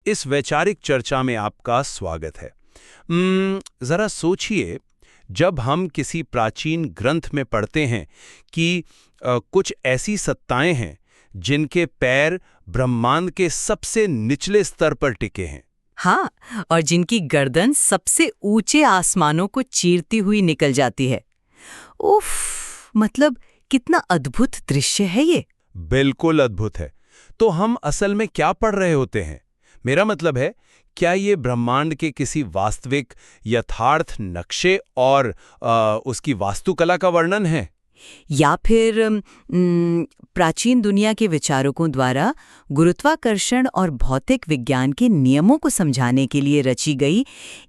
इस वैचारिक चर्चा में आपका स्वागत है। जरा सोचिए, जब हम किसी प्राचीन ग्रंथ में पढ़ते हैं कि कुछ ऐसी सत्ताएं हैं जिनके पैर ब्रह्मांड के सबसे निचले स्तर पर टिके हैं। हाँ, और जिनकी गर्दन सबसे ऊंचे आसमानों को चीरती हुई निकल जाती है। उफ, मतलब कितना अद्भुत दृश्य है ये। बिल्कुल अद्भुत है। तो हम असल में क्या पढ़ रहे होते हैं? मेरा मतलब है, क्या ये ब्रह्मांड के किसी वास्तविक यथार्थ नक्शे और उसकी वास्तुकला का वर्णन है, या फिर प्राचीन दुनिया के विचारकों द्वारा गुरुत्वाकर्षण और भौतिक विज्ञान के नियमों को समझाने के लिए रची गई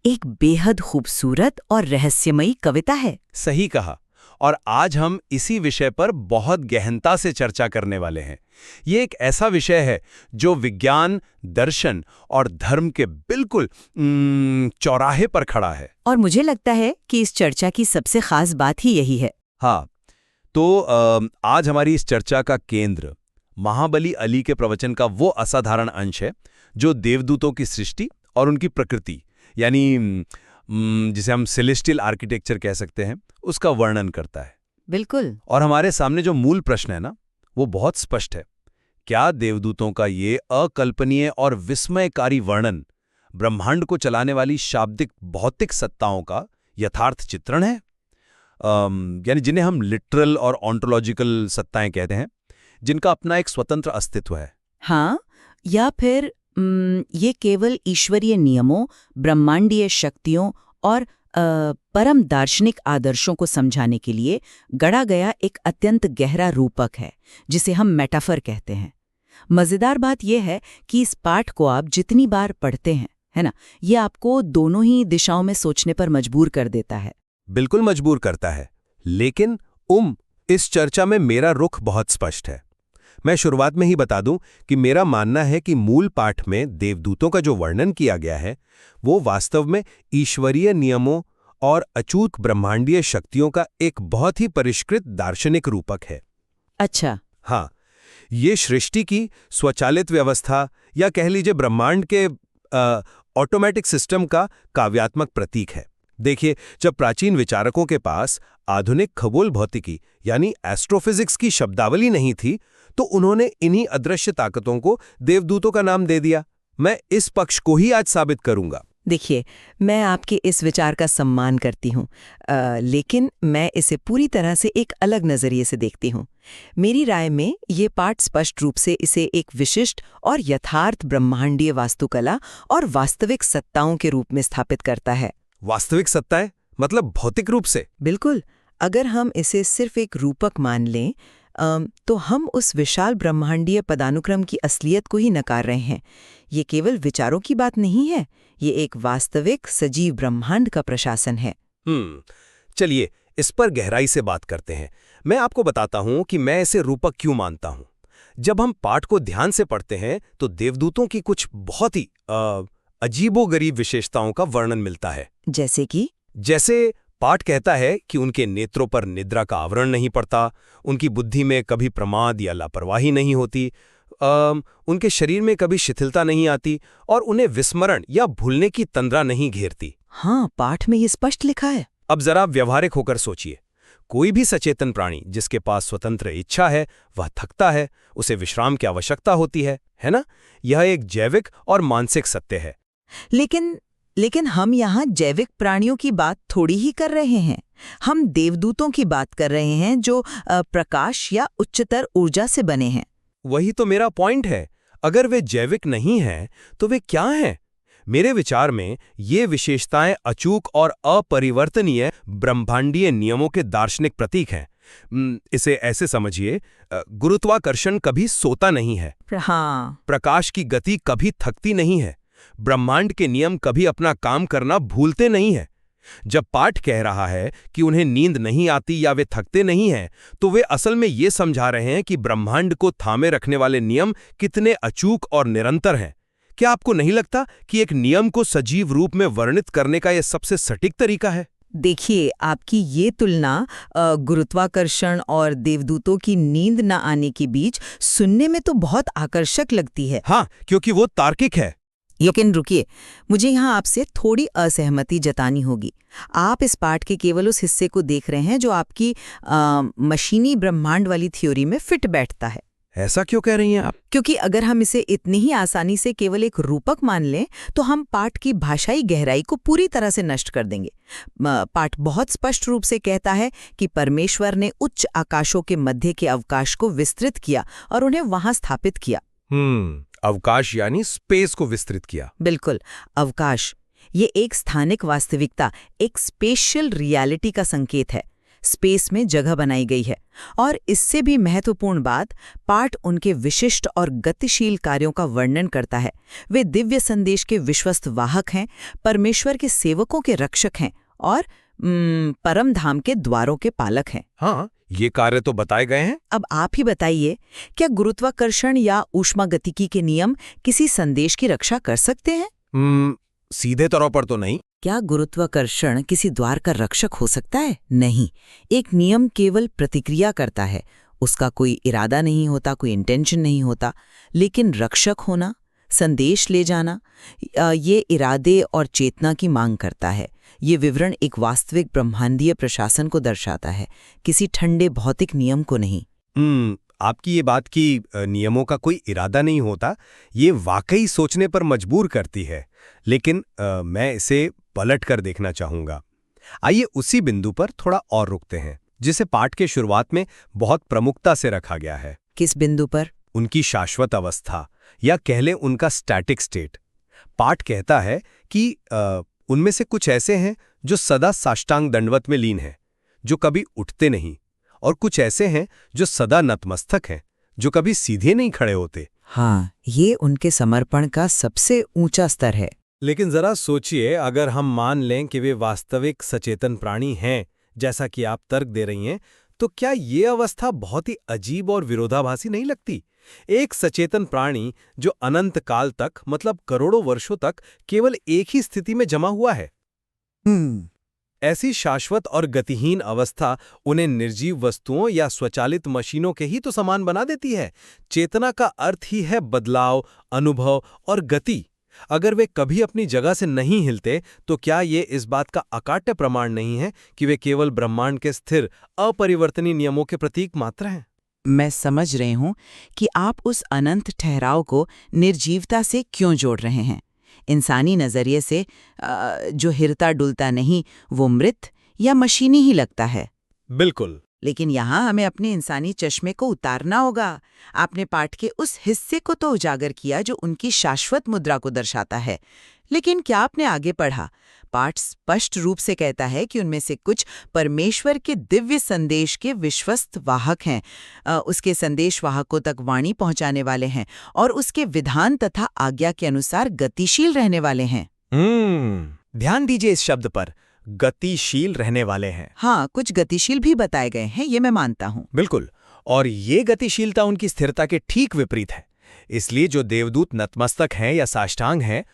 एक बेहद खूबसूरत और रहस्यमयी कविता है? सही कहा। और आज हम इसी विषय पर बहुत गहनता से चर्चा करने वाले हैं। ये एक ऐसा विषय है जो विज्ञान, दर्शन और धर्म के बिल्कुल चौराहे पर खड़ा है। और मुझे लगता है कि इस चर्चा की सबसे खास बात ही यही है। हाँ, तो आज हमारी इस चर्चा का केंद्र महाबली अली के प्रवचन का वो असाधारण अंश है जो देवदूतों की सृष्टि और उनकी प्रकृति, यानी जिसे हम सेलेस्टियल आर्किटेक्चर कह सकते हैं, उसका वर्णन करता है। बिल्कुल। और हमारे सामने जो मूल प्रश्न है ना, वो बहुत स्पष्ट है। क्या देवदूतों का ये अकल्पनीय और विस्मयकारी वर्णन ब्रह्मांड को चलाने वाली शाब्दिक भौतिक सत्ताओं का यथार्थ चित्रण है? यानी जिन्हें हम लिटरल और ऑन्टोलॉजिकल सत्ताएं कहते हैं, जिनका अपना एक स्वतंत्र अस्तित्व है। हाँ, या फिर ये केवल ईश्वरीय नियमों, ब्रह्मांडीय शक्तियों और परम दार्शनिक आदर्शों को समझाने के लिए गढ़ा गया एक अत्यंत गहरा रूपक है, जिसे हम मेटाफर कहते हैं। मजेदार बात यह है कि इस पाठ को आप जितनी बार पढ़ते हैं, है ना, ये आपको दोनों ही दिशाओं में सोचने पर मजबूर कर देता है। बिल्कुल मजबूर करता है। लेकिन इस चर्चा में मेरा रुख बहुत स्पष्ट है। मैं शुरुआत में ही बता दूं कि मेरा मानना है कि मूल पाठ में देवदूतों का जो वर्णन किया गया है, वो वास्तव में ईश्वरीय नियमों और अचूक ब्रह्मांडीय शक्तियों का एक बहुत ही परिष्कृत दार्शनिक रूपक है। अच्छा। हाँ, ये सृष्टि की स्वचालित व्यवस्था, या कह लीजिए ब्रह्मांड के ऑटोमेटिक सिस्टम का काव्यात्मक प्रतीक है। देखिए, जब प्राचीन विचारकों के पास आधुनिक खगोल भौतिकी यानी एस्ट्रोफिजिक्स की शब्दावली नहीं थी, तो उन्होंने इन्हीं अदृश्य ताकतों को देवदूतों का नाम दे दिया। मैं इस पक्ष को ही आज साबित करूंगा। देखिए, मैं आपके इस विचार का सम्मान करती हूँ, लेकिन मैं इसे पूरी तरह से एक अलग नज़रिए से देखती हूँ। मेरी राय में ये पाठ स्पष्ट रूप से इसे एक विशिष्ट और यथार्थ ब्रह्मांडीय वास्तुकला और वास्तविक सत्ताओं के रूप में स्थापित करता है। वास्तविक सत्ताएं मतलब भौतिक रूप से? बिल्कुल। अगर हम इसे सिर्फ एक रूपक मान लें, तो हम उस विशाल ब्रह्मांडीय पदानुक्रम की असलियत को ही नकार रहे हैं। ये केवल विचारों की बात नहीं है, ये एक वास्तविक सजीव ब्रह्मांड का प्रशासन है। चलिए इस पर गहराई से बात करते हैं। मैं आपको बताता हूं कि मैं इसे रूपक क्यों मानता हूं। जब हम पाठ को ध्यान से पढ़ते हैं तो देवदूतों की कुछ बहुत ही अजीबोगरीब विशेषताओं का वर्णन मिलता है। जैसे पाठ कहता है कि उनके नेत्रों पर निद्रा का आवरण नहीं पड़ता, उनकी बुद्धि में कभी प्रमाद या लापरवाही नहीं होती, उनके शरीर में कभी शिथिलता नहीं आती और उन्हें विस्मरण या भूलने की तंद्रा नहीं घेरती। हाँ, पाठ में ये स्पष्ट लिखा है। अब जरा व्यवहारिक होकर सोचिए, कोई भी सचेतन प्राणी जिसके पास स्वतंत्र इच्छा है, वह थकता है, उसे विश्राम की आवश्यकता होती है ना? यह एक जैविक और मानसिक सत्य है। लेकिन हम यहाँ जैविक प्राणियों की बात थोड़ी ही कर रहे हैं। हम देवदूतों की बात कर रहे हैं जो प्रकाश या उच्चतर ऊर्जा से बने हैं। वही तो मेरा पॉइंट है। अगर वे जैविक नहीं हैं तो वे क्या हैं? मेरे विचार में ये विशेषताएं अचूक और अपरिवर्तनीय ब्रह्मांडीय नियमों के दार्शनिक प्रतीक हैं। इसे ऐसे समझिए, गुरुत्वाकर्षण कभी सोता नहीं है। हाँ। प्रकाश की गति कभी थकती नहीं है। ब्रह्मांड के नियम कभी अपना काम करना भूलते नहीं है। जब पाठ कह रहा है कि उन्हें नींद नहीं आती या वे थकते नहीं हैं, तो वे असल में ये समझा रहे हैं कि ब्रह्मांड को थामे रखने वाले नियम कितने अचूक और निरंतर हैं। क्या आपको नहीं लगता कि एक नियम को सजीव रूप में वर्णित करने का यह सबसे सटीक तरीका है? देखिए, आपकी ये तुलना गुरुत्वाकर्षण और देवदूतों की नींद न आने के बीच सुनने में तो बहुत आकर्षक लगती है। हाँ, क्योंकि वो तार्किक है। लेकिन रुकिए, मुझे यहाँ आपसे थोड़ी असहमति जतानी होगी। आप इस पाठ के केवल उस हिस्से को देख रहे हैं जो आपकी मशीनी ब्रह्मांड वाली थ्योरी में फिट बैठता है। ऐसा क्यों कह रही हैं आप? क्योंकि अगर हम इसे इतनी ही आसानी से केवल एक रूपक मान लें तो हम पाठ की भाषाई गहराई को पूरी तरह से नष्ट कर देंगे। पाठ बहुत स्पष्ट रूप से कहता है कि परमेश्वर ने उच्च आकाशों के मध्य के अवकाश को विस्तृत किया और उन्हें वहां स्थापित किया। अवकाश यानी स्पेस को विस्तृत किया। बिल्कुल, अवकाश ये एक स्थानिक वास्तविकता, एक स्पेशियल रियलिटी का संकेत है। स्पेस में जगह बनाई गई है। और इससे भी महत्वपूर्ण बात, पाठ उनके विशिष्ट और गतिशील कार्यों का वर्णन करता है। वे दिव्य संदेश के विश्वस्त वाहक हैं, परमेश्वर के सेवकों के रक्षक हैं और परम धाम के द्वारों के पालक हैं। हाँ, ये कार्य तो बताए गए हैं। अब आप ही बताइए, क्या गुरुत्वाकर्षण या ऊष्मागतिकी के नियम किसी संदेश की रक्षा कर सकते हैं? सीधे तौर पर तो नहीं। क्या गुरुत्वाकर्षण किसी द्वार का रक्षक हो सकता है? नहीं। एक नियम केवल प्रतिक्रिया करता है, उसका कोई इरादा नहीं होता, कोई इंटेंशन नहीं होता। लेकिन रक्षक होना, संदेश ले जाना, ये इरादे और चेतना की मांग करता है। ये विवरण एक वास्तविक ब्रह्मांडीय प्रशासन को दर्शाता है, किसी ठंडे भौतिक नियम को नहीं। आपकी ये बात कि नियमों का कोई इरादा नहीं होता, ये वाकई सोचने पर मजबूर करती है। लेकिन मैं इसे पलट कर देखना चाहूंगा। आइए उसी बिंदु पर थोड़ा और रुकते हैं, जिसे पाठ के शुरुआत में बहुत प्रमुखता से रखा गया है। किस बिंदु पर? उनकी शाश्वत अवस्था, या कह लें उनका स्टैटिक स्टेट। पाठ कहता है कि उनमें से कुछ ऐसे हैं जो सदा साष्टांग दंडवत में लीन हैं, जो कभी उठते नहीं, और कुछ ऐसे हैं जो सदा नतमस्तक हैं, जो कभी सीधे नहीं खड़े होते। हाँ, ये उनके समर्पण का सबसे ऊंचा स्तर है। लेकिन जरा सोचिए, अगर हम मान लें कि वे वास्तविक सचेतन प्राणी हैं, जैसा कि आप तर्क दे रही हैं, तो क्या ये अवस्था बहुत ही अजीब और विरोधाभासी नहीं लगती? एक सचेतन प्राणी जो अनंत काल तक, मतलब करोड़ों वर्षों तक केवल एक ही स्थिति में जमा हुआ है। ऐसी शाश्वत और गतिहीन अवस्था उन्हें निर्जीव वस्तुओं या स्वचालित मशीनों के ही तो समान बना देती है। चेतना का अर्थ ही है बदलाव, अनुभव और गति। अगर वे कभी अपनी जगह से नहीं हिलते, तो क्या ये इस बात का अकाट्य प्रमाण नहीं है कि वे केवल ब्रह्मांड के स्थिर, अपरिवर्तनीय नियमों के प्रतीक मात्र हैं? मैं समझ रही हूं कि आप उस अनंत ठहराव को निर्जीवता से क्यों जोड़ रहे हैं। इंसानी नजरिए से जो हिलता डुलता नहीं, वो मृत या मशीनी ही लगता है। बिल्कुल। लेकिन यहाँ हमें अपने इंसानी चश्मे को उतारना होगा। आपने पाठ के उस हिस्से को तो उजागर किया जो उनकी शाश्वत मुद्रा को दर्शाता है, लेकिन क्या आपने आगे पढ़ा? पाठ स्पष्ट रूप से कहता है कि उनमें से कुछ परमेश्वर के दिव्य संदेश के विश्वस्त वाहक हैं, उसके संदेश वाहकों तक वाणी पहुंचाने वाले हैं और उसके विधान तथा आज्ञा के अनुसार गतिशील रहने वाले हैं। ध्यान दीजिए इस शब्द पर, गतिशील रहने वाले हैं। हाँ, कुछ गतिशील भी बताए गए हैं, ये मैं मानता हूँ। बिल्कुल, और ये गतिशीलता उनकी स्थिरता के ठीक विपरीत है। इसलिए जो देवदूत नतमस्तक हैं या साष्टांग हैं,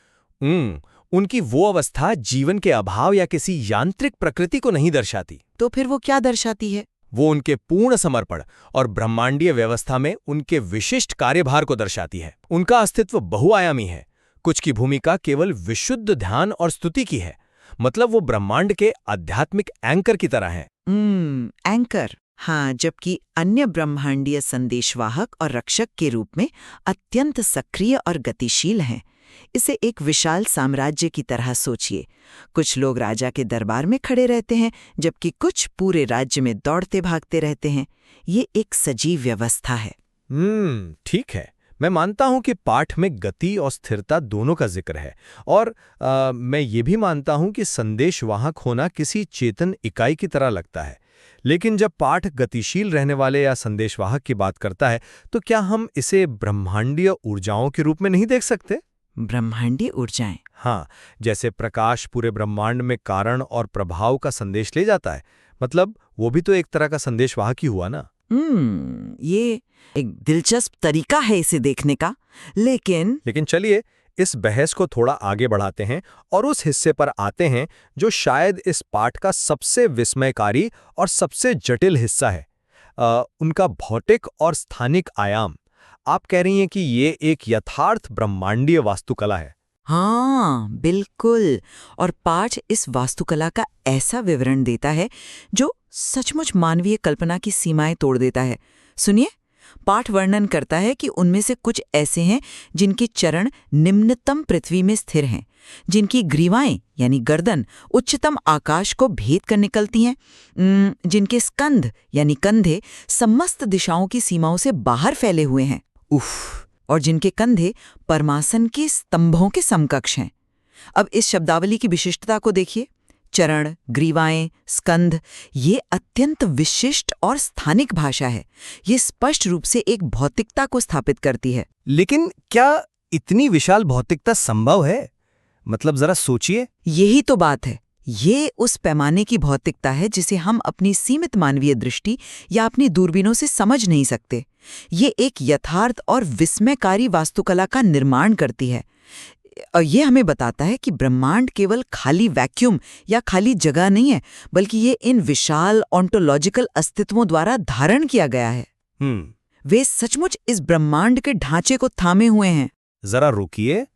उनकी वो अवस्था जीवन के अभाव या किसी यांत्रिक प्रकृति को नहीं दर्शाती। तो फिर वो क्या दर्शाती है? वो उनके पूर्ण समर्पण और ब्रह्मांडीय व्यवस्था में उनके विशिष्ट कार्यभार को दर्शाती है। उनका अस्तित्व बहुआयामी है। कुछ की भूमिका केवल विशुद्ध ध्यान और स्तुति की है, मतलब वो ब्रह्मांड के आध्यात्मिक एंकर की तरह हैं। एंकर। हाँ, जबकि अन्य ब्रह्मांडीय संदेशवाहक और रक्षक के रूप में अत्यंत सक्रिय और गतिशील हैं। इसे एक विशाल साम्राज्य की तरह सोचिए। कुछ लोग राजा के दरबार में खड़े रहते हैं, जबकि कुछ पूरे राज्य में दौड़ते भागते रहते हैं। ये एक सजीव व्यवस्था है। ठीक है, मैं मानता हूं कि पाठ में गति और स्थिरता दोनों का जिक्र है, और मैं ये भी मानता हूं कि संदेशवाहक होना किसी चेतन इकाई की तरह लगता है। लेकिन जब पाठ गतिशील रहने वाले या संदेशवाहक की बात करता है, तो क्या हम इसे ब्रह्मांडीय ऊर्जाओं के रूप में नहीं देख सकते? ब्रह्मांडीय ऊर्जाएं? हाँ, जैसे प्रकाश पूरे ब्रह्मांड में कारण और प्रभाव का संदेश ले जाता है, मतलब वो भी तो एक तरह का संदेशवाहक ही हुआ ना। ये एक दिलचस्प तरीका है इसे देखने का। लेकिन चलिए इस बहस को थोड़ा आगे बढ़ाते हैं और उस हिस्से पर आते हैं जो शायद इस पाठ का सबसे विस्मयकारी और सबसे जटिल हिस्सा है, उनका भौतिक और स्थानिक आयाम। आप कह रही हैं कि ये एक यथार्थ ब्रह्मांडीय वास्तुकला है। हाँ, बिल्कुल। और पाठ इस वास्तुकला का ऐसा विवरण देता है जो सचमुच मानवीय कल्पना की सीमाएं तोड़ देता है। सुनिए, पाठ वर्णन करता है कि उनमें से कुछ ऐसे हैं जिनके चरण निम्नतम पृथ्वी में स्थिर हैं, जिनकी ग्रीवाएं यानी गर्दन उच्चतम आकाश को भेद कर निकलती हैं, जिनके स्कंध यानी कंधे समस्त दिशाओं की सीमाओं से बाहर फैले हुए हैं, और जिनके कंधे परमासन के स्तंभों के समकक्ष हैं। अब इस शब्दावली की विशिष्टता को देखिए। चरण, ग्रीवाएं, स्कंध, ये अत्यंत विशिष्ट और स्थानिक भाषा है। ये स्पष्ट रूप से एक भौतिकता को स्थापित करती है। लेकिन क्या इतनी विशाल भौतिकता संभव है? मतलब जरा सोचिए। यही तो बात है। ये उस पैमाने की भौतिकता है जिसे हम अपनी सीमित मानवीय दृष्टि या अपनी दूरबीनों से समझ नहीं सकते। ये एक यथार्थ और विस्मयकारी वास्तुकला का निर्माण करती है। और ये हमें बताता है कि ब्रह्मांड केवल खाली वैक्यूम या खाली जगह नहीं है, बल्कि ये इन विशाल ऑन्टोलॉजिकल अस्तित्वों द्वारा धारण किया गया है। वे सचमुच इस ब्रह्मांड के ढांचे को थामे हुए हैं। जरा रुकिए।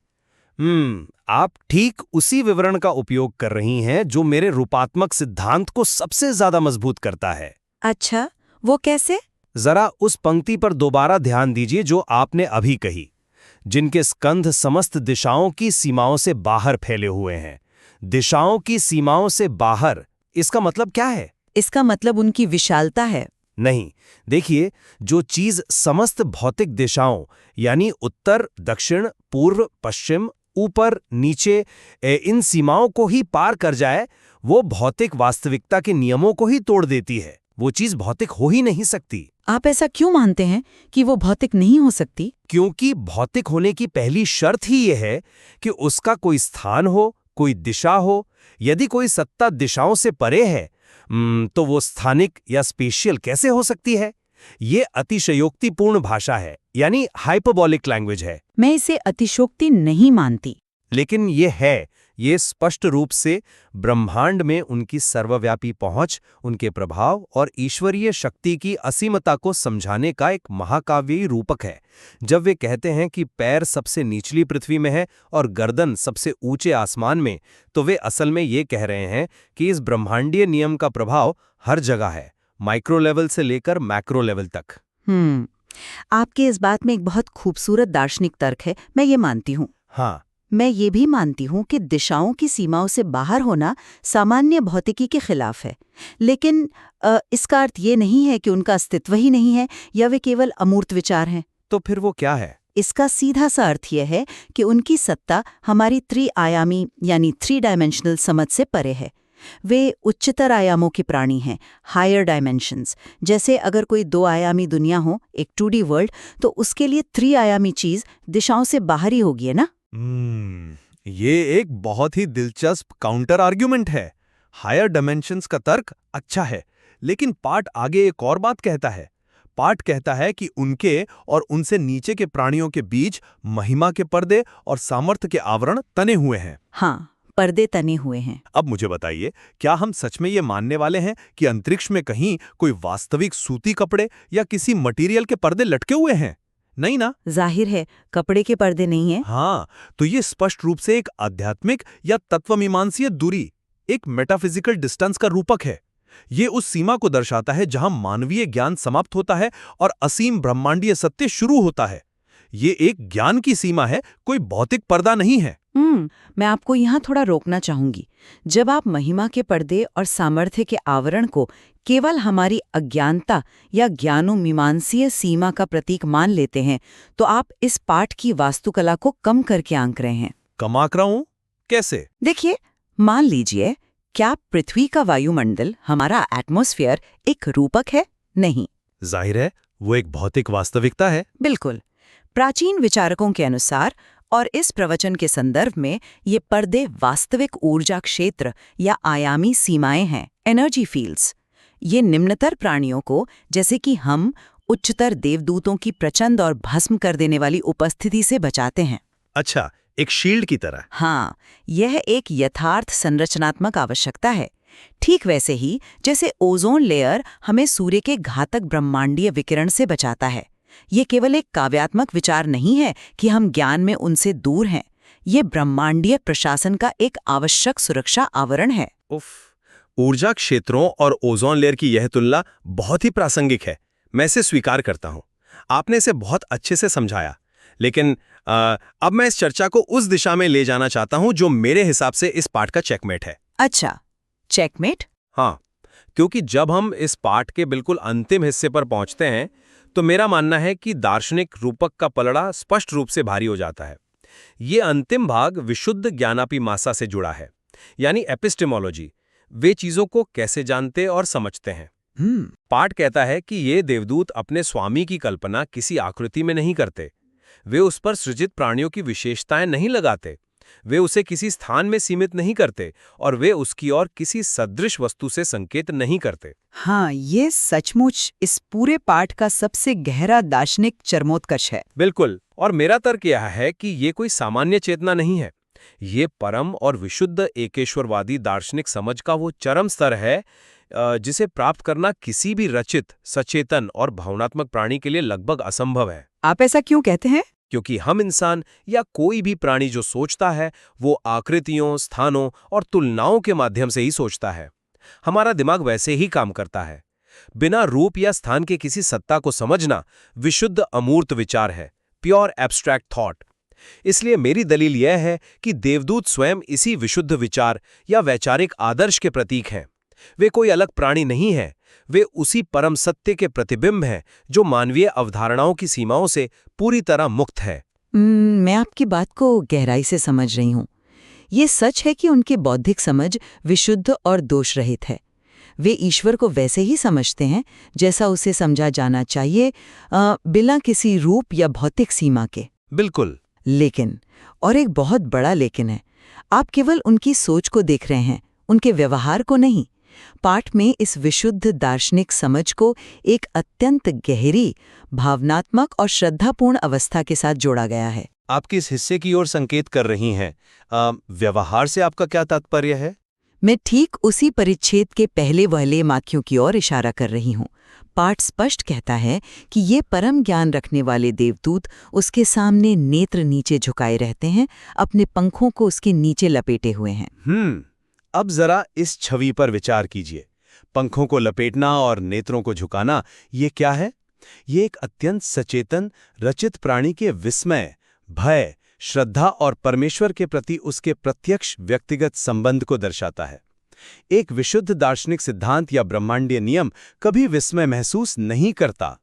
आप ठीक उसी विवरण का उपयोग कर रही हैं जो मेरे रूपात्मक सिद्धांत को सबसे ज्यादा मजबूत करता है। अच्छा, वो कैसे? जरा उस पंक्ति पर दोबारा ध्यान दीजिए जो आपने अभी कही, जिनके स्कंध समस्त दिशाओं की सीमाओं से बाहर फैले हुए हैं। दिशाओं की सीमाओं से बाहर, इसका मतलब क्या है? इसका मतलब उनकी विशालता है। नहीं, देखिए, जो चीज समस्त भौतिक दिशाओं यानी उत्तर, दक्षिण, पूर्व, पश्चिम, ऊपर, नीचे, इन सीमाओं को ही पार कर जाए, वो भौतिक वास्तविकता के नियमों को ही तोड़ देती है। वो चीज भौतिक हो ही नहीं सकती। आप ऐसा क्यों मानते हैं कि वो भौतिक नहीं हो सकती? क्योंकि भौतिक होने की पहली शर्त ही ये है कि उसका कोई स्थान हो, कोई दिशा हो। यदि कोई सत्ता दिशाओं से परे है, तो वो स्थानिक या स्पेशियल कैसे हो सकती है? ये अतिशयोक्तिपूर्ण भाषा है, यानी हाइपरबोलिक लैंग्वेज है। मैं इसे अतिशयोक्ति नहीं मानती, लेकिन ये स्पष्ट रूप से ब्रह्मांड में उनकी सर्वव्यापी पहुंच, उनके प्रभाव और ईश्वरीय शक्ति की असीमता को समझाने का एक महाकाव्यी रूपक है। जब वे कहते हैं कि पैर सबसे निचली पृथ्वी में है और गर्दन सबसे ऊंचे आसमान में, तो वे असल में ये कह रहे हैं कि इस ब्रह्मांडीय नियम का प्रभाव हर जगह है, माइक्रो लेवल से लेकर मैक्रो लेवल तक। आपके इस बात में एक बहुत खूबसूरत दार्शनिक तर्क है, मैं ये मानती हूँ। हाँ, मैं ये भी मानती हूँ कि दिशाओं की सीमाओं से बाहर होना सामान्य भौतिकी के खिलाफ है, लेकिन इसका अर्थ ये नहीं है कि उनका अस्तित्व ही नहीं है या वे केवल अमूर्त विचार हैं। तो फिर वो क्या है? इसका सीधा सा अर्थ यह है कि उनकी सत्ता हमारी त्रि-आयामी यानी 3 डायमेंशनल समझ से परे है। वे उच्चतर आयामों के प्राणी हैं, हायर डायमेंशंस। जैसे अगर कोई 2 आयामी दुनिया हो, एक 2D वर्ल्ड, तो उसके लिए 3 आयामी चीज दिशाओं से बाहर ही होगी, है ना? ये एक बहुत ही दिलचस्प काउंटर आर्ग्यूमेंट है। हायर डायमेंशंस का तर्क अच्छा है, लेकिन पाठ आगे एक और बात कहता है। पाठ कहता है कि उनके और उनसे नीचे के प्राणियों के बीच महिमा के पर्दे और सामर्थ्य के आवरण तने हुए हैं। हाँ, पर्दे तने हुए हैं। अब मुझे बताइए, क्या हम सच में ये मानने वाले हैं कि अंतरिक्ष में कहीं कोई वास्तविक सूती कपड़े या किसी मटेरियल के पर्दे लटके हुए हैं? नहीं ना? जाहिर है, कपड़े के पर्दे नहीं हैं। हाँ, तो ये स्पष्ट रूप से एक आध्यात्मिक या तत्वमीमांसीय दूरी, एक मेटाफिजिकल डिस्टेंस का रूपक है। ये उस सीमा को दर्शाता है जहां मानवीय ज्ञान समाप्त होता है और असीम ब्रह्मांडीय सत्य शुरू होता है। ये एक ज्ञान की सीमा है, कोई भौतिक पर्दा नहीं है। मैं आपको यहाँ थोड़ा रोकना चाहूंगी। जब आप महिमा के पर्दे और सामर्थ्य के आवरण को केवल हमारी अज्ञानता या ज्ञानोमीमांसीय सीमा का प्रतीक मान लेते हैं, तो आप इस पाठ की वास्तुकला को कम करके आंक रहे हैं। कम आंक रहा हूं? कैसे? देखिए, मान लीजिए, क्या पृथ्वी का वायुमंडल, हमारा एटमॉस्फेयर, एक रूपक है? नहीं। जाहिर है, वो एक भौतिक वास्तविकता है। बिल्कुल। प्राचीन विचारकों के अनुसार और इस प्रवचन के संदर्भ में ये पर्दे वास्तविक ऊर्जा क्षेत्र या आयामी सीमाएं हैं, एनर्जी फील्ड्स। ये निम्नतर प्राणियों को, जैसे कि हम, उच्चतर देवदूतों की प्रचंड और भस्म कर देने वाली उपस्थिति से बचाते हैं। अच्छा, एक शील्ड की तरह। हाँ, यह एक यथार्थ संरचनात्मक आवश्यकता है। ठीक वैसे ही जैसे ओजोन लेयर हमें सूर्य के घातक ब्रह्मांडीय विकिरण से बचाता है। ये केवल एक काव्यात्मक विचार नहीं है कि हम ज्ञान में उनसे दूर हैं। ये ब्रह्मांडीय प्रशासन का एक आवश्यक सुरक्षा आवरण है। उफ, ऊर्जा क्षेत्रों और ओजोन लेयर की यह तुलना बहुत ही प्रासंगिक है। मैं इसे स्वीकार करता हूं। आपने इसे बहुत अच्छे से समझाया। लेकिन अब मैं इस चर्चा को उस दिशा में ले जाना चाहता हूं जो मेरे हिसाब से इस पाठ का चेकमेट है। अच्छा, चेकमेट? हाँ, क्योंकि जब हम इस पाठ के बिल्कुल अंतिम हिस्से पर पहुंचते हैं तो मेरा मानना है कि दार्शनिक रूपक का पलड़ा स्पष्ट रूप से भारी हो जाता है। ये अंतिम भाग विशुद्ध ज्ञानापिमासा से जुड़ा है, यानी एपिस्टेमोलॉजी। वे चीजों को कैसे जानते और समझते हैं। पाठ कहता है कि ये देवदूत अपने स्वामी की कल्पना किसी आकृति में नहीं करते। वे उस पर सृजित प्राणियों की विशेषताएं नहीं लगाते। वे उसे किसी स्थान में सीमित नहीं करते और वे उसकी ओर किसी सदृश वस्तु से संकेत नहीं करते। हाँ, ये सचमुच इस पूरे पाठ का सबसे गहरा दार्शनिक चरमोत्कर्ष है। बिल्कुल, और मेरा तर्क यह है कि ये कोई सामान्य चेतना नहीं है। ये परम और विशुद्ध एकेश्वरवादी दार्शनिक समझ का वो चरम स्तर है जिसे प्राप्त करना किसी भी रचित, सचेतन और भावनात्मक प्राणी के लिए लगभग असंभव है। आप ऐसा क्यों कहते हैं? क्योंकि हम इंसान या कोई भी प्राणी जो सोचता है वो आकृतियों, स्थानों और तुलनाओं के माध्यम से ही सोचता है। हमारा दिमाग वैसे ही काम करता है। बिना रूप या स्थान के किसी सत्ता को समझना विशुद्ध अमूर्त विचार है, प्योर एब्स्ट्रैक्ट थॉट। इसलिए मेरी दलील यह है कि देवदूत स्वयं इसी विशुद्ध विचार या वैचारिक आदर्श के प्रतीक हैं। वे कोई अलग प्राणी नहीं है, वे उसी परम सत्य के प्रतिबिंब हैं जो मानवीय अवधारणाओं की सीमाओं से पूरी तरह मुक्त है। मैं आपकी बात को गहराई से समझ रही हूँ। ये सच है कि उनकी बौद्धिक समझ विशुद्ध और दोष रहित है। वे ईश्वर को वैसे ही समझते हैं जैसा उसे समझा जाना चाहिए, बिना किसी रूप या भौतिक सीमा के। बिल्कुल। लेकिन, और एक बहुत बड़ा लेकिन है, आप केवल उनकी सोच को देख रहे हैं, उनके व्यवहार को नहीं। पाठ में इस विशुद्ध दार्शनिक समझ को एक अत्यंत गहरी, भावनात्मक और श्रद्धापूर्ण अवस्था के साथ जोड़ा गया है। आप किस हिस्से की ओर संकेत कर रही हैं? व्यवहार से आपका क्या तात्पर्य है? मैं ठीक उसी परिच्छेद के पहले वाले वाक्यों की ओर इशारा कर रही हूँ। पाठ स्पष्ट कहता है कि ये परम ज्ञान रखने वाले देवदूत उसके सामने नेत्र नीचे झुकाए रहते हैं, अपने पंखों को उसके नीचे लपेटे हुए हैं। अब जरा इस छवि पर विचार कीजिए। पंखों को लपेटना और नेत्रों को झुकाना, ये क्या है? ये एक अत्यंत सचेतन, रचित प्राणी के विस्मय, भय, श्रद्धा और परमेश्वर के प्रति उसके प्रत्यक्ष व्यक्तिगत संबंध को दर्शाता है। एक विशुद्ध दार्शनिक सिद्धांत या ब्रह्मांडीय नियम कभी विस्मय महसूस नहीं करता।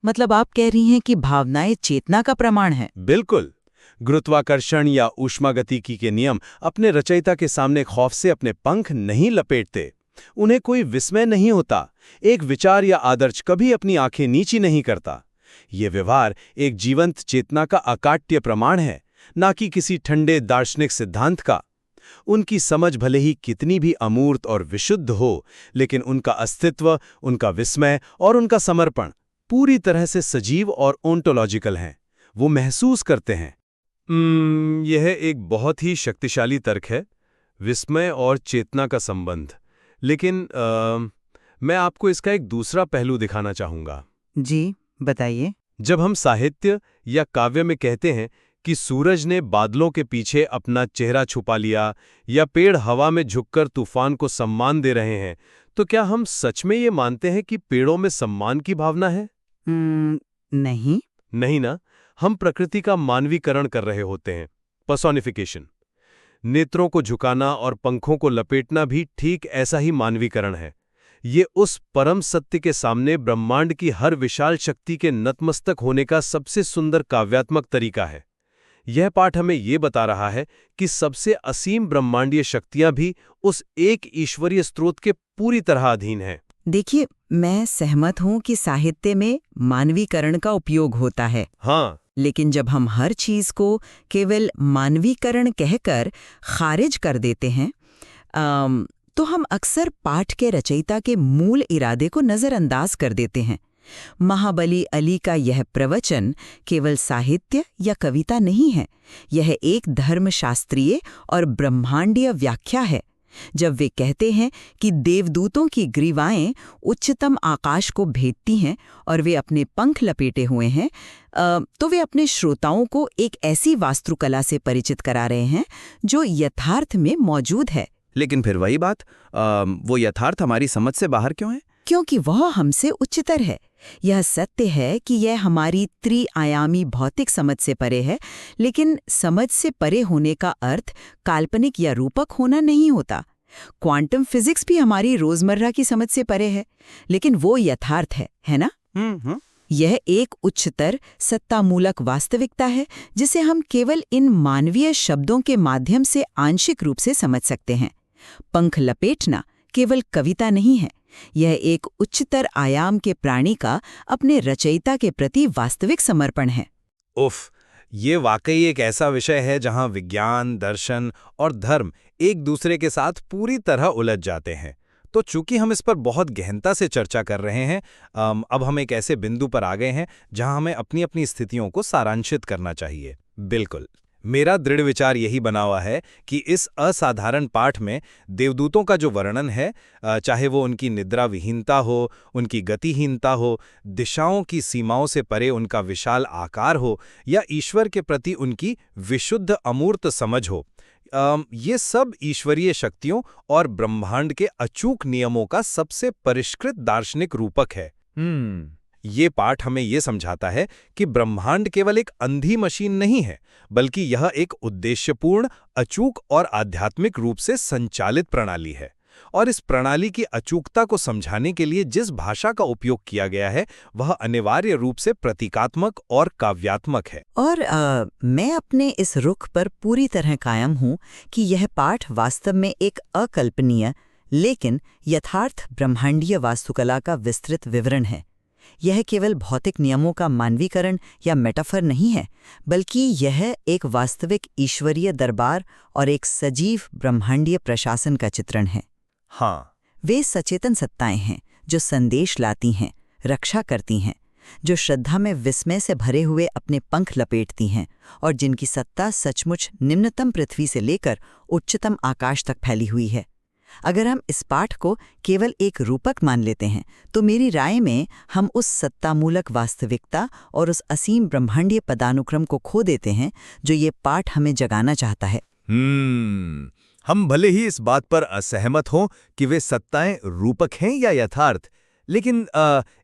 मतलब आप कह रही हैं कि भावनाएं चेतना का प्रमाण है? बिल्कुल। गुरुत्वाकर्षण या ऊष्मागतिकी के नियम अपने रचयिता के सामने खौफ से अपने पंख नहीं लपेटते। उन्हें कोई विस्मय नहीं होता। एक विचार या आदर्श कभी अपनी आंखें नीची नहीं करता। ये व्यवहार एक जीवंत चेतना का अकाट्य प्रमाण है, ना कि किसी ठंडे दार्शनिक सिद्धांत का। उनकी समझ भले ही कितनी भी अमूर्त और विशुद्ध हो, लेकिन उनका अस्तित्व, उनका विस्मय और उनका समर्पण पूरी तरह से सजीव और ओंटोलॉजिकल हैं। वो महसूस करते हैं। यह एक बहुत ही शक्तिशाली तर्क है, विस्मय और चेतना का संबंध। लेकिन मैं आपको इसका एक दूसरा पहलू दिखाना चाहूँगा। जी, बताइए। जब हम साहित्य या काव्य में कहते हैं कि सूरज ने बादलों के पीछे अपना चेहरा छुपा लिया या पेड़ हवा में झुककर तूफान को सम्मान दे रहे हैं, तो क्या हम सच में ये मानते हैं कि पेड़ों में सम्मान की भावना है? नहीं। नहीं ना। हम प्रकृति का मानवीकरण कर रहे होते हैं, पर्सोनिफिकेशन। नेत्रों को झुकाना और पंखों को लपेटना भी ठीक ऐसा ही मानवीकरण है। ये उस परम सत्य के सामने ब्रह्मांड की हर विशाल शक्ति के नतमस्तक होने का सबसे सुंदर काव्यात्मक तरीका है। यह पाठ हमें ये बता रहा है कि सबसे असीम ब्रह्मांडीय शक्तियां भी उस एक ईश्वरीय स्रोत के पूरी तरह अधीन हैं। देखिए, मैं सहमत हूँ कि साहित्य में मानवीकरण का उपयोग होता है। हाँ, लेकिन जब हम हर चीज को केवल मानवीकरण कहकर खारिज कर देते हैं, तो हम अक्सर पाठ के रचयिता के मूल इरादे को नज़रअंदाज कर देते हैं। महाबली अली का यह प्रवचन केवल साहित्य या कविता नहीं है, यह एक धर्मशास्त्रीय और ब्रह्मांडीय व्याख्या है। जब वे कहते हैं कि देवदूतों की ग्रीवाएं उच्चतम आकाश को भेदती हैं और वे अपने पंख लपेटे हुए हैं, तो वे अपने श्रोताओं को एक ऐसी वास्तुकला से परिचित करा रहे हैं जो यथार्थ में मौजूद है। लेकिन फिर वही बात, वो यथार्थ हमारी समझ से बाहर क्यों है? क्योंकि वह हमसे उच्चतर है। यह सत्य है कि यह हमारी त्रिआयामी भौतिक समझ से परे है, लेकिन समझ से परे होने का अर्थ काल्पनिक या रूपक होना नहीं होता। क्वांटम फिजिक्स भी हमारी रोजमर्रा की समझ से परे है, लेकिन वो यथार्थ है ना? यह एक उच्चतर सत्तामूलक वास्तविकता है जिसे हम केवल इन मानवीय शब्दों के माध्यम से आंशिक रूप से समझ सकते हैं। पंख लपेटना केवल कविता नहीं है, यह एक उच्चतर आयाम के प्राणी का अपने रचयिता के प्रति वास्तविक समर्पण है। उफ, ये वाकई एक ऐसा विषय है जहां विज्ञान, दर्शन और धर्म एक दूसरे के साथ पूरी तरह उलझ जाते हैं। तो चूंकि हम इस पर बहुत गहनता से चर्चा कर रहे हैं, अब हम एक ऐसे बिंदु पर आ गए हैं जहां हमें अपनी अपनी स्थितियों को सारांशित करना चाहिए। बिल्कुल, मेरा दृढ़ विचार यही बना हुआ है कि इस असाधारण पाठ में देवदूतों का जो वर्णन है, चाहे वो उनकी निद्रा विहीनता हो, उनकी गतिहीनता हो, दिशाओं की सीमाओं से परे उनका विशाल आकार हो, या ईश्वर के प्रति उनकी विशुद्ध अमूर्त समझ हो, ये सब ईश्वरीय शक्तियों और ब्रह्मांड के अचूक नियमों का सबसे परिष्कृत दार्शनिक रूपक है। ये पाठ हमें ये समझाता है कि ब्रह्मांड केवल एक अंधी मशीन नहीं है, बल्कि यह एक उद्देश्यपूर्ण, अचूक और आध्यात्मिक रूप से संचालित प्रणाली है। और इस प्रणाली की अचूकता को समझाने के लिए जिस भाषा का उपयोग किया गया है, वह अनिवार्य रूप से प्रतीकात्मक और काव्यात्मक है। और मैं अपने इस रुख पर पूरी तरह कायम हूँ कि यह पाठ वास्तव में एक अकल्पनीय लेकिन यथार्थ ब्रह्मांडीय वास्तुकला का विस्तृत विवरण है। यह केवल भौतिक नियमों का मानवीकरण या मेटाफर नहीं है, बल्कि यह एक वास्तविक ईश्वरीय दरबार और एक सजीव ब्रह्मांडीय प्रशासन का चित्रण है। हाँ, वे सचेतन सत्ताएं हैं जो संदेश लाती हैं, रक्षा करती हैं, जो श्रद्धा में विस्मय से भरे हुए अपने पंख लपेटती हैं और जिनकी सत्ता सचमुच निम्नतम पृथ्वी से लेकर उच्चतम आकाश तक फैली हुई है। अगर हम इस पाठ को केवल एक रूपक मान लेते हैं, तो मेरी राय में हम उस सत्तामूलक वास्तविकता और उस असीम ब्रह्मांडीय पदानुक्रम को खो देते हैं जो ये पाठ हमें जगाना चाहता है। हम भले ही इस बात पर असहमत हों कि वे सत्ताएं रूपक हैं या यथार्थ, लेकिन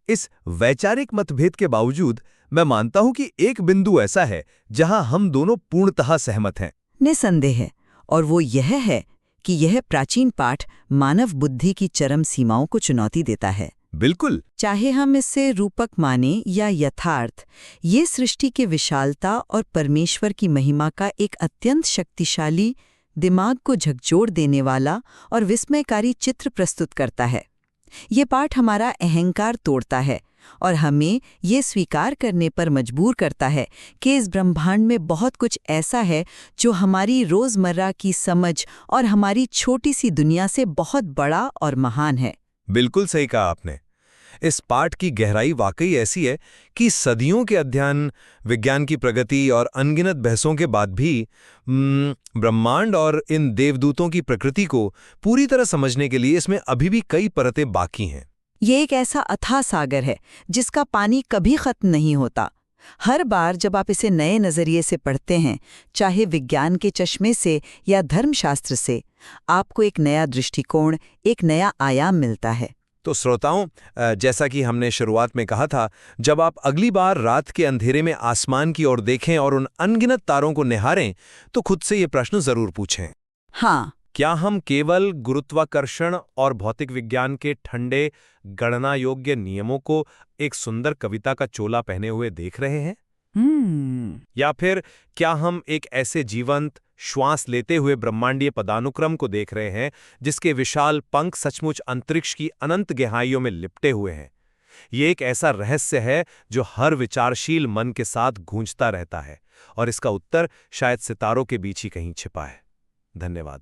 इस वैचारिक मतभेद के बावजूद मैं मानता हूं कि एक बिंदु ऐसा है जहां हम दोनों पूर्णतः सहमत हैं। निसंदेह है, और वो यह है कि यह प्राचीन पाठ मानव बुद्धि की चरम सीमाओं को चुनौती देता है। बिल्कुल, चाहे हम इसे रूपक माने या यथार्थ, ये सृष्टि के विशालता और परमेश्वर की महिमा का एक अत्यंत शक्तिशाली, दिमाग को झकझोर देने वाला और विस्मयकारी चित्र प्रस्तुत करता है। ये पाठ हमारा अहंकार तोड़ता है और हमें ये स्वीकार करने पर मजबूर करता है कि इस ब्रह्मांड में बहुत कुछ ऐसा है जो हमारी रोजमर्रा की समझ और हमारी छोटी सी दुनिया से बहुत बड़ा और महान है। बिल्कुल सही कहा आपने। इस पाठ की गहराई वाकई ऐसी है कि सदियों के अध्ययन, विज्ञान की प्रगति और अनगिनत बहसों के बाद भी ब्रह्मांड और इन देवदूतों की प्रकृति को पूरी तरह समझने के लिए इसमें अभी भी कई परतें बाकी हैं। ये एक ऐसा अथाह सागर है जिसका पानी कभी खत्म नहीं होता। हर बार जब आप इसे नए नजरिए से पढ़ते हैं, चाहे विज्ञान के चश्मे से या धर्मशास्त्र से, आपको एक नया दृष्टिकोण, एक नया आयाम मिलता है। तो श्रोताओं, जैसा कि हमने शुरुआत में कहा था, जब आप अगली बार रात के अंधेरे में आसमान की ओर देखें और उन अनगिनत तारों को निहारें, तो खुद से ये प्रश्न जरूर पूछें। हाँ, क्या हम केवल गुरुत्वाकर्षण और भौतिक विज्ञान के ठंडे, गणना योग्य नियमों को एक सुंदर कविता का चोला पहने हुए देख रहे हैं? या फिर क्या हम एक ऐसे जीवंत, श्वास लेते हुए ब्रह्मांडीय पदानुक्रम को देख रहे हैं जिसके विशाल पंख सचमुच अंतरिक्ष की अनंत गहराइयों में लिपटे हुए हैं? ये एक ऐसा रहस्य है जो हर विचारशील मन के साथ गूंजता रहता है, और इसका उत्तर शायद सितारों के बीच ही कहीं छिपा है। धन्यवाद।